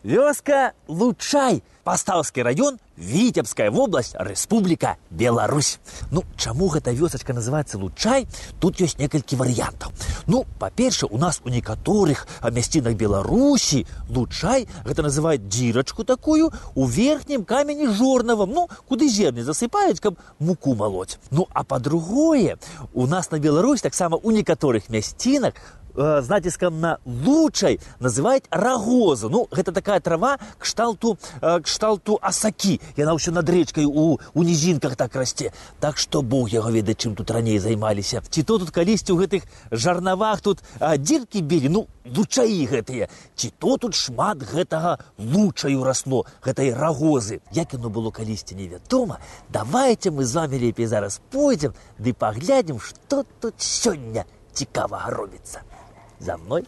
Вёска Лучай, Пастаўскі раён, Віцебская вобласць, Рэспубліка Беларусь. Чаму гэта вёсачка называецца Лучай? Тут ёсць некалькі варыянтаў. Па-перша, у нас у некаторых мясцінах Беларусі Лучай гэта называюць дзірачку такую у верхнім камені жорнавым, куды зерне засыпаюць, каб муку малоць. А па-другое, у нас на Беларусі таксама у некаторых мясцінах з націскам на лучай называюць рагозу. Гэта такая трава кшталту асакі. Яна ўсё над рэчкай у нізінках так расце. Так што Бог яго ведае, чым тут раней займаліся. Ці то тут калісьці ў гэтых жарнавах тут дзіркі білі, лучаі гэтыя. Ці то тут шмат гэтага лучаю расло, гэтай рагозы. Як яно было калісьці, невядома. Давайце мы з вамі лепей зараз пойдзем ды паглядзім, што тут сёння цікавага робіцца. За мной.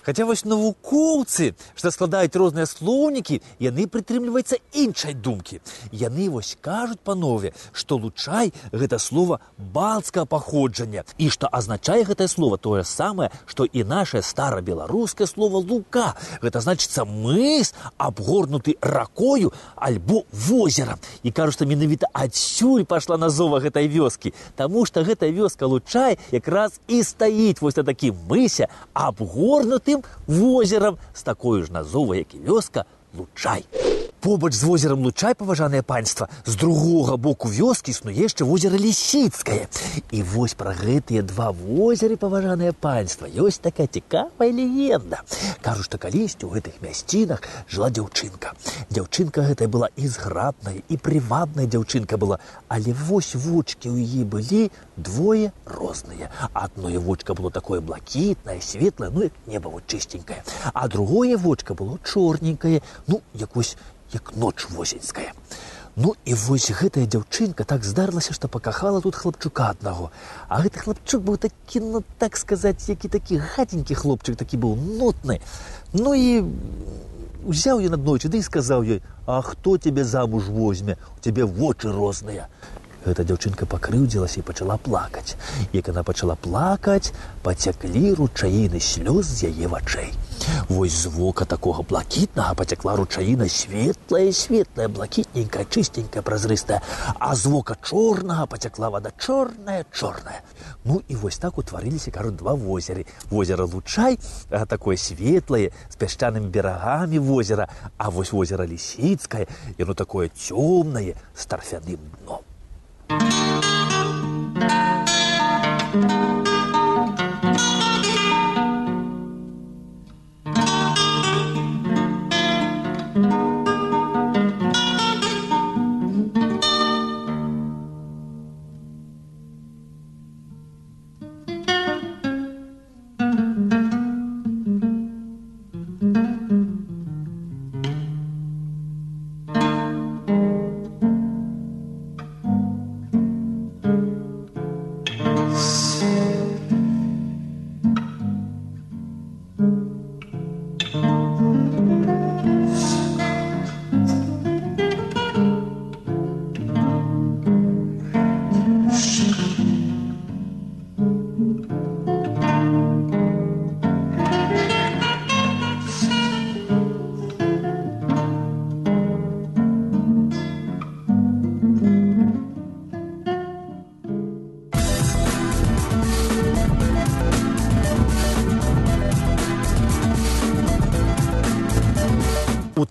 Хаця вось навукоўцы, што складаюць розныя слоўнікі, яны прытрымліваюцца іншай думкі. Яны вось кажуць, панове, што лучай – гэта слова балцкага паходжання. І што азначае гэтае слова тое самае, што і нашае старабеларускае слова лука. Гэта значыцца мыс, абгорнуты ракою альбо возерам. І кажуць, што менавіта адсюль пайшла назова гэтай вёскі. Таму што гэтая вёска Лучай якраз і стаіць вось на такім мысе, абгорнутым возерам з такой ж назовай, як і вёска Лучай. Побач з возерам Лучай, паважанае панства, з другога боку вёскі існуе яшчэ возера Лісіцкае. І вось пра гэтыя два возеры, паважанае панства, ёсць такая цікавая легенда. Кажуць, што калісьці ў гэтых мясцінах жыла дзяўчынка. Дзяўчынка гэтая была і зграбная, і прывабная дзяўчынка была, але вось вочкі ў яе былі двое розныя. Адное вочка было такое блакітнае, светлае, як неба вот чыстенькае, а другое вочка было чорненькае, як ноч восеньская. І вось гэтая дзяўчынка так здарылася, што пакахала тут хлапчука аднаго. А гэты хлапчук быў такі, так сказаць, які такі гадзенькі хлопчык, такі быў нутны. І узяў ён аднойчы, ды і сказаў ёй: «А хто цябе замуж возьме? У цябе вочы розныя». Гэта дзяўчынка пакрыўдзілася і пачала плакаць. Як яна пачала плакаць, пацяклі ручаіны слёз з яе вачэй. Вось з вока такога блакітнага пацякла ручаіна светлая, блакітненькая, чыстенькая, празрыстая, а з вока чорнага пацякла вада чорная. І вось так утварыліся, кажуць, два возеры. Возера Лучай, такое светлае, з пясчанымі берагамі возера, а вось возера Лісіцкае, яно такое цёмнае, з тарфяным дном.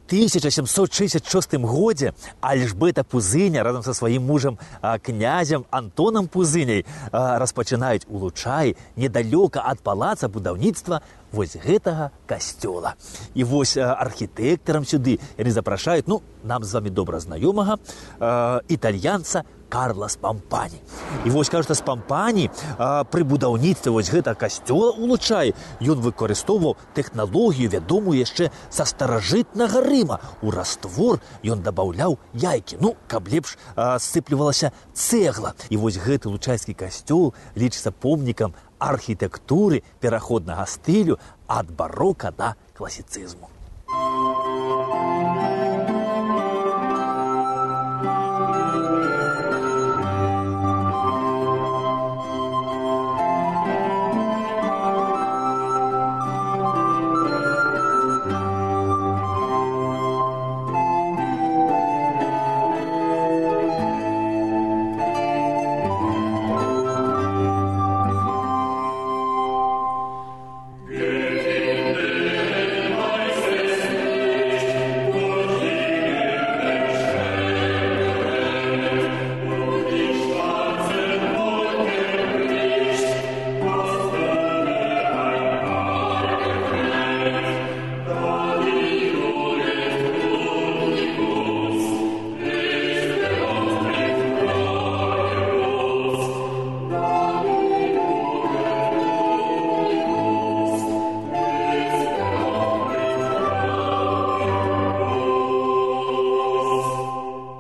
1766 годзе Альжбета Пузыня разам са сваім мужам князем Антонам Пузыняй распачынаюць у Лучаі недалёка ад палаца будаўніцтва вось гэтага касцёла. І вось архітэктарам сюды яны запрашаюць, нам з вами добра знаёмага італьянца Карла Спампані. І вось, кажуць, Спампані пры будаўніцтве вось гэтага касцёла ў Лучаі ён выкарыстоўваў тэхналогію, вядомую яшчэ са старажытнага Рыма. У раствор ён дабаўляў яйкі, каб лепш сцыплівалася цэгла. І вось гэты лучайскі касцёл лічыцца помнікам архітэктуры пераходнага стылю ад барока да класіцызму.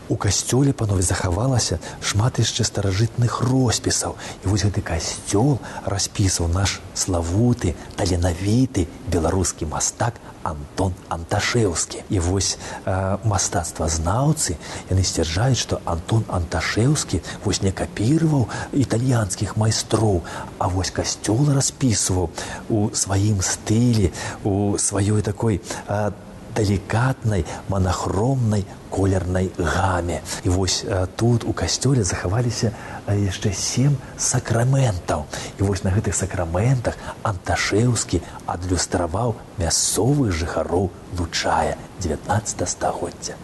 У касцёле, панове, захавалася шмат яшчэ старажытных роспісаў. І вось гэты касцёл распісаў наш славуты, таленавіты беларускі мастак Антон Анташэўскі. І вось мастацтвазнаўцы, яны сцвярджаюць, што Антон Анташэўскі вось не капіраваў італьянскіх майстроў, а вось касцёл распісваў у сваім стылі, у сваёй такой далікатнай, манахромнай колернай гаме. І вось тут у касцёле захаваліся яшчэ 7 сакраментаў. І вось на гэтых сакраментах Анташэўскі адлюстраваў мясцовых жыхароў Лучая 19 стагоддзя.